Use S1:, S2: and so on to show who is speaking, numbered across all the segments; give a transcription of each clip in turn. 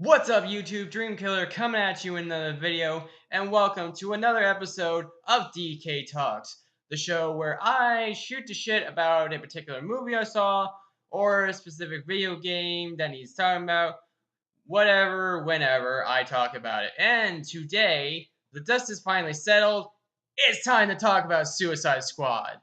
S1: What's up, YouTube? Dreamkiller coming at you in another video, and welcome to another episode of DK Talks, the show where I shoot the shit about a particular movie I saw, or a specific video game that needs talking about, whatever, whenever I talk about it. And today, the dust is finally settled. It's time to talk about Suicide Squad.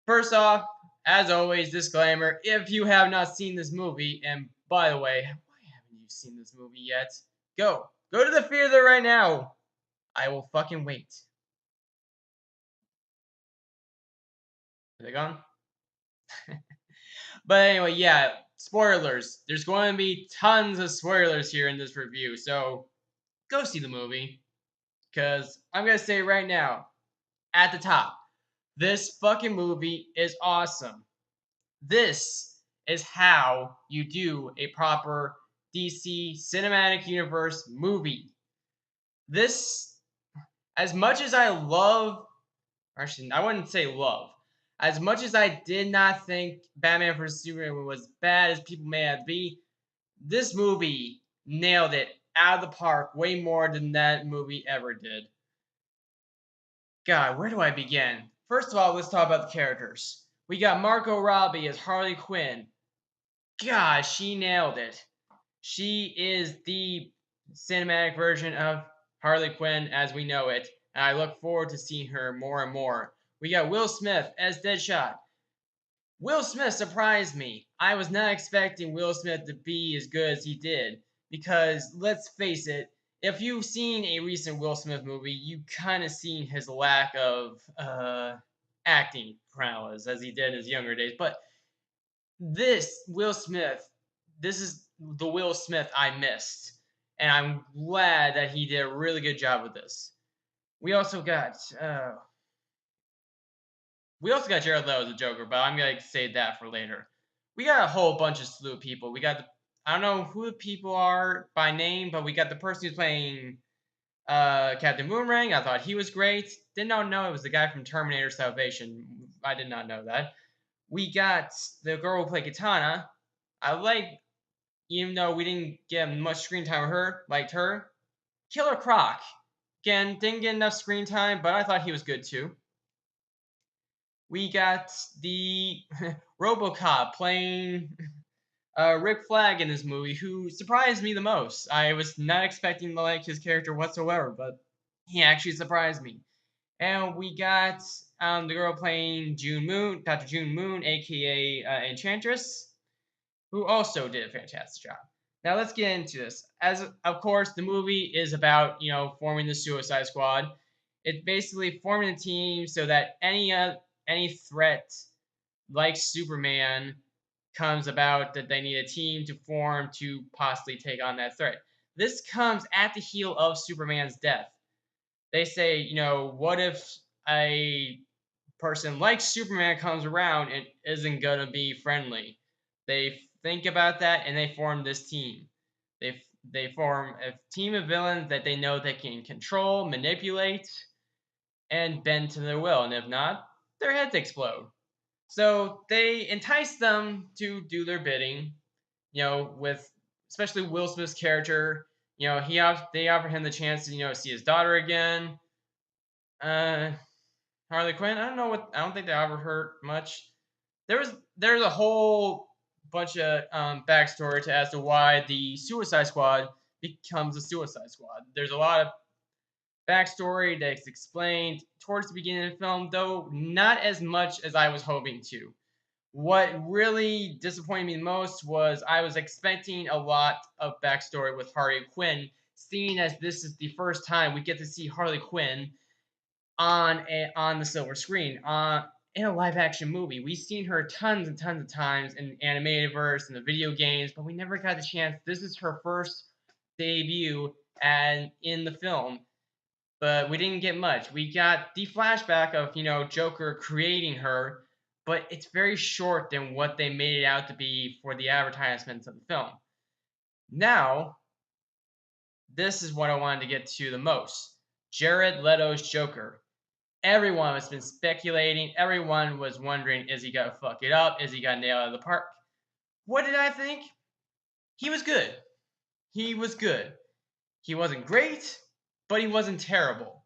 S1: First off, as always, disclaimer, if you have not seen this movie, and by the way, why haven't you seen this movie yet? Go to the theater right now. I will fucking wait. Are they gone? But anyway, yeah, spoilers. There's going to be tons of spoilers here in this review, so go see the movie. Because I'm going to say right now, at the top, this fucking movie is awesome. This is how you do a proper DC Cinematic Universe movie. This, as much as I love, actually, I wouldn't say love, as much as I did not think Batman vs. Superman was bad as people may have be, this movie nailed it out of the park way more than that movie ever did. God, where do I begin? First of all, let's talk about the characters. We got Margot Robbie as Harley Quinn. God, she nailed it. She is the cinematic version of Harley Quinn as we know it, and I look forward to seeing her more and more. We got Will Smith as Deadshot. Will Smith surprised me. I was not expecting Will Smith to be as good as he did, because let's face it, if you've seen a recent Will Smith movie, you kind of seen his lack of acting prowess as he did in his younger days. But this Will Smith, this is the Will Smith I missed, and I'm glad that he did a really good job with this. We also got Jared Leto as a Joker, but I'm gonna save that for later. We got a whole bunch of slew of people. We got I don't know who the people are by name, but we got the person who's playing Captain Boomerang. I thought he was great. Did not know it was the guy from Terminator Salvation. I did not know that. We got the girl who played Katana. I like, even though we didn't get much screen time with her, liked her. Killer Croc. Again, didn't get enough screen time, but I thought he was good too. We got the RoboCop playing Rick Flag in this movie, who surprised me the most. I was not expecting to like his character whatsoever, but he actually surprised me. And we got the girl playing June Moon, Dr. June Moon, aka Enchantress, who also did a fantastic job. Now let's get into this. As of course, the movie is about forming the Suicide Squad. It's basically forming a team so that any threat like Superman comes about, that they need a team to form to possibly take on that threat. This comes at the heel of Superman's death. They say, what if a person like Superman comes around and isn't gonna be friendly? They think about that and they form this team. They form a team of villains that they know they can control, manipulate, and bend to their will. And if not, their heads explode. So they entice them to do their bidding. With especially Will Smith's character. They offer him the chance to see his daughter again. Harley Quinn. I don't think they offered her much. There's a whole bunch of backstory as to why the Suicide Squad becomes a Suicide Squad. There's a lot of backstory that's explained towards the beginning of the film, though not as much as I was hoping to. What really disappointed me the most was I was expecting a lot of backstory with Harley Quinn, seeing as this is the first time we get to see Harley Quinn on the silver screen in a live action movie. We've seen her tons and tons of times in animated verse and the video games, but we never got the chance. This is her first debut and in the film, but we didn't get much. We got the flashback of Joker creating her, but it's very short than what they made it out to be for the advertisements of the film. Now, this is what I wanted to get to the most. Jared Leto's Joker. Everyone has been speculating. Everyone was wondering, is he going to fuck it up? Is he going to nail it out of the park? What did I think? He was good. He was good. He wasn't great, but he wasn't terrible.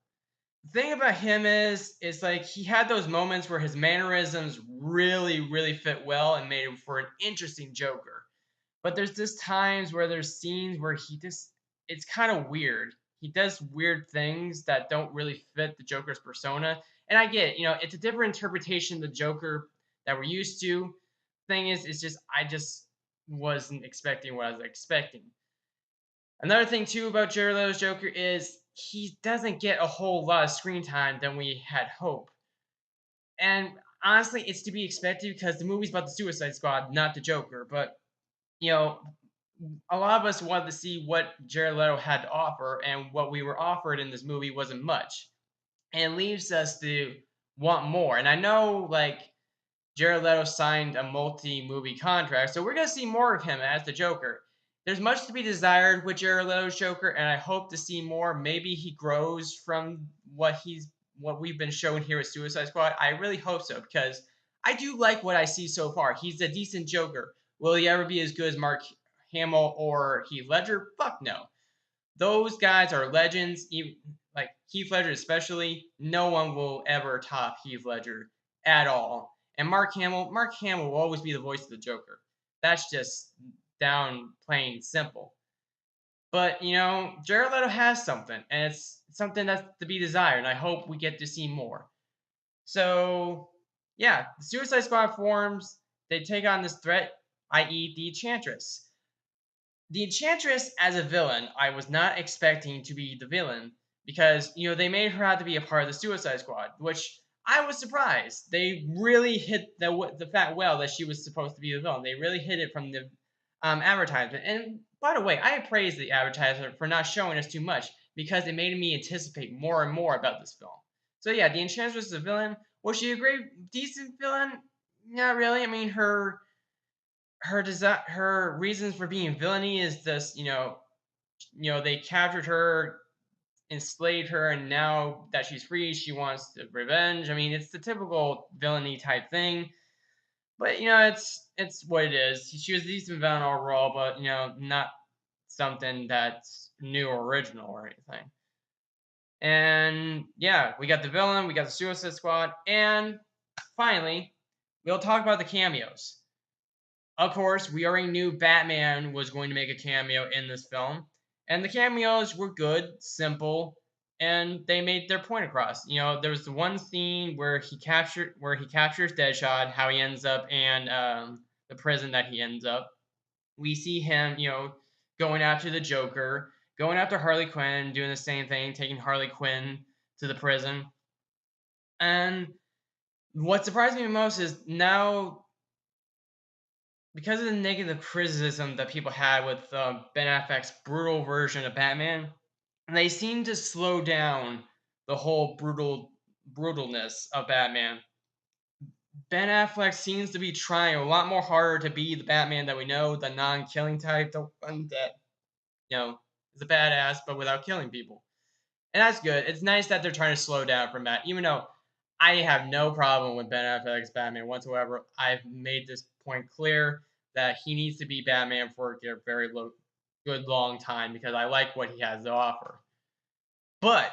S1: The thing about him is like he had those moments where his mannerisms really fit well and made him for an interesting Joker. But there's just times where there's scenes where he just it's kind of weird. He does weird things that don't really fit the Joker's persona. And I get it, it's a different interpretation of the Joker that we're used to. Thing is, it's just I just wasn't expecting what I was expecting. Another thing too about Jared Leto's Joker is he doesn't get a whole lot of screen time than we had hoped. And honestly, it's to be expected because the movie's about the Suicide Squad, not the Joker. But you know, a lot of us wanted to see what Jared Leto had to offer, and what we were offered in this movie wasn't much. And it leaves us to want more. And I know, like, Jared Leto signed a multi-movie contract, so we're gonna see more of him as the Joker. There's much to be desired with Jared Leto's Joker, and I hope to see more. Maybe he grows from what we've been shown here with Suicide Squad. I really hope so because I do like what I see so far. He's a decent Joker. Will he ever be as good as Mark Hamill or Heath Ledger? Fuck no. Those guys are legends. Even, like Heath Ledger, especially. No one will ever top Heath Ledger at all. And Mark Hamill will always be the voice of the Joker. That's just down plain simple. But Jared Leto has something, and it's something that's to be desired. And I hope we get to see more. So yeah, the Suicide Squad forms. They take on this threat, i.e., the Enchantress. The Enchantress as a villain, I was not expecting to be the villain because they made her out to be a part of the Suicide Squad, which I was surprised. They really hit the fact well that she was supposed to be the villain. They really hit it from the advertisement. And by the way, I praise the advertisement for not showing us too much because it made me anticipate more and more about this film. So yeah, the Enchantress is a villain. Was she a great, decent villain? Not really. I mean, her reasons for being villainy is this, they captured her, enslaved her, and now that she's free, she wants revenge. I mean, it's the typical villainy type thing. But it's what it is. She was a decent villain overall, but not something that's new or original or anything. And yeah, we got the villain, we got the Suicide Squad, and finally, we'll talk about the cameos. Of course, we already knew Batman was going to make a cameo in this film, and the cameos were good, simple, and they made their point across. There was the one scene where he captures Deadshot, how he ends up in the prison that he ends up. We see him, going after the Joker, going after Harley Quinn, doing the same thing, taking Harley Quinn to the prison. And what surprised me most is now, because of the negative criticism that people had with Ben Affleck's brutal version of Batman, they seem to slow down the whole brutalness of Batman. Ben Affleck seems to be trying a lot more harder to be the Batman that we know, the non-killing type, the one that is a badass but without killing people. And that's good. It's nice that they're trying to slow down from that, even though I have no problem with Ben Affleck's Batman whatsoever. I've made this point clear that he needs to be Batman for a very good long time because I like what he has to offer. But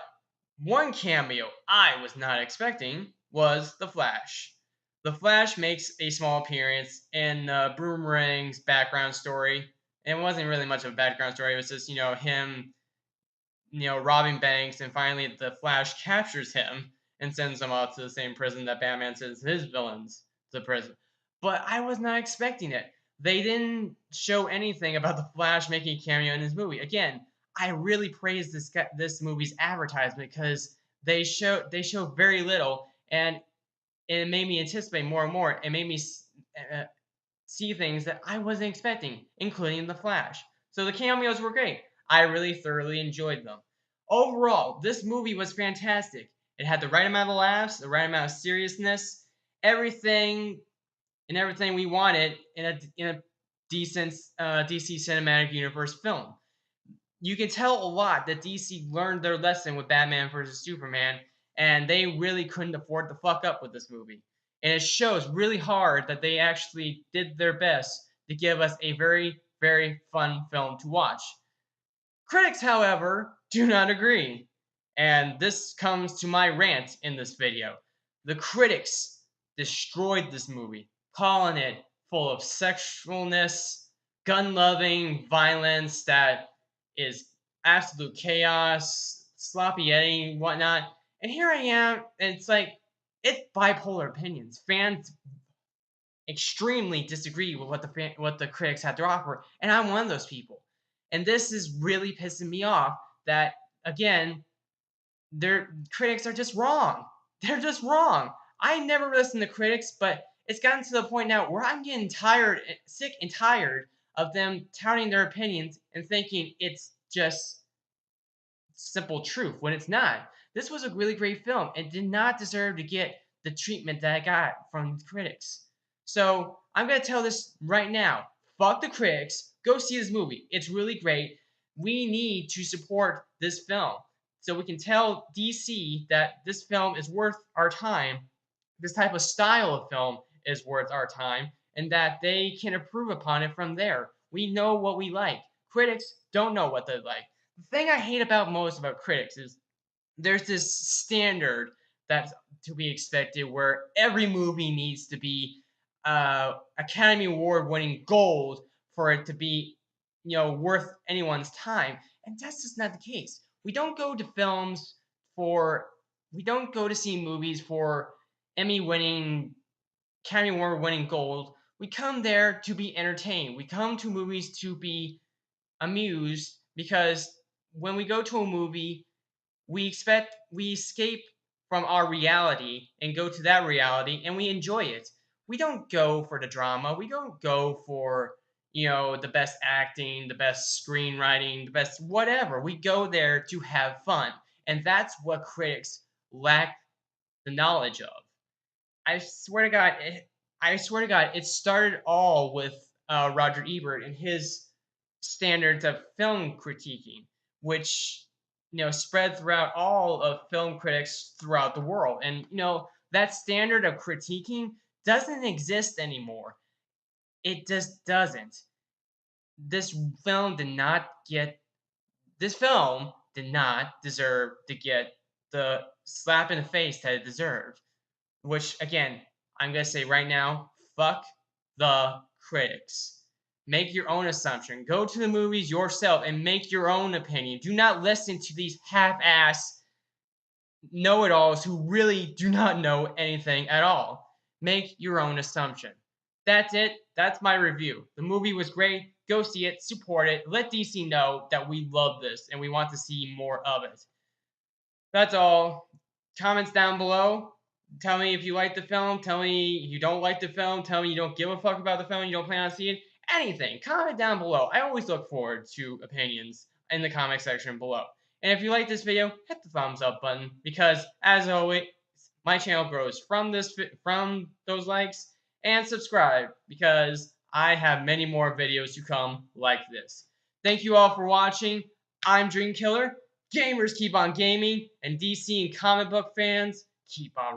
S1: one cameo I was not expecting was the Flash. The Flash makes a small appearance in Boomerang's background story. And it wasn't really much of a background story. It was just, him, robbing banks, and finally the Flash captures him and sends him off to the same prison that Batman sends his villains to prison. But I was not expecting it. They didn't show anything about the Flash making a cameo in this movie. Again, I really praise this movie's advertisement because they show very little, and it made me anticipate more and more. It made me uh, see things that I wasn't expecting, including the Flash. So the cameos were great. I really thoroughly enjoyed them. Overall, this movie was fantastic. It had the right amount of laughs, the right amount of seriousness, everything we wanted in a decent DC Cinematic Universe film. You can tell a lot that DC learned their lesson with Batman vs Superman, and they really couldn't afford to fuck up with this movie. And it shows really hard that they actually did their best to give us a very, very fun film to watch. Critics, however, do not agree. And this comes to my rant in this video. The critics destroyed this movie, calling it full of sexualness, gun-loving violence that is absolute chaos, sloppy editing, whatnot. And here I am, and it's like, it's bipolar opinions. Fans extremely disagree with what the critics have to offer, and I'm one of those people. And this is really pissing me off that again, their critics are just wrong. They're just wrong. I never listen to critics, but it's gotten to the point now where I'm getting tired, sick and tired of them touting their opinions and thinking it's just simple truth when it's not. This was a really great film and did not deserve to get the treatment that I got from the critics. So I'm going to tell this right now. Fuck the critics. Go see this movie. It's really great. We need to support this film so we can tell DC that this film is worth our time. This type of style of film is worth our time, and that they can improve upon it from there. We know what we like. Critics don't know what they like. The thing I hate about most about critics is there's this standard that's to be expected where every movie needs to be Academy Award winning gold for it to be, worth anyone's time, and that's just not the case. We don't go to see movies for Emmy winning, Academy Award winning gold. We come there to be entertained. We come to movies to be amused because when we go to a movie, we escape from our reality and go to that reality and we enjoy it. We don't go for the drama. We don't go for, the best acting, the best screenwriting, the best whatever. We go there to have fun. And that's what critics lack the knowledge of. I swear to God, it started all with Roger Ebert and his standards of film critiquing, which spread throughout all of film critics throughout the world. And that standard of critiquing doesn't exist anymore. It just doesn't. This film did not get. This film did not deserve to get the slap in the face that it deserved. Which, again, I'm going to say right now, fuck the critics. Make your own assumption. Go to the movies yourself and make your own opinion. Do not listen to these half-ass know-it-alls who really do not know anything at all. Make your own assumption. That's it. That's my review. The movie was great. Go see it. Support it. Let DC know that we love this and we want to see more of it. That's all. Comments down below. Tell me if you like the film. Tell me you don't like the film. Tell me you don't give a fuck about the film. You don't plan on seeing it. Anything. Comment down below. I always look forward to opinions in the comment section below. And if you like this video, hit the thumbs up button because, as always, my channel grows from those likes. And subscribe because I have many more videos to come like this. Thank you all for watching. I'm Dreamkiller. Gamers keep on gaming, and DC and comic book fans keep on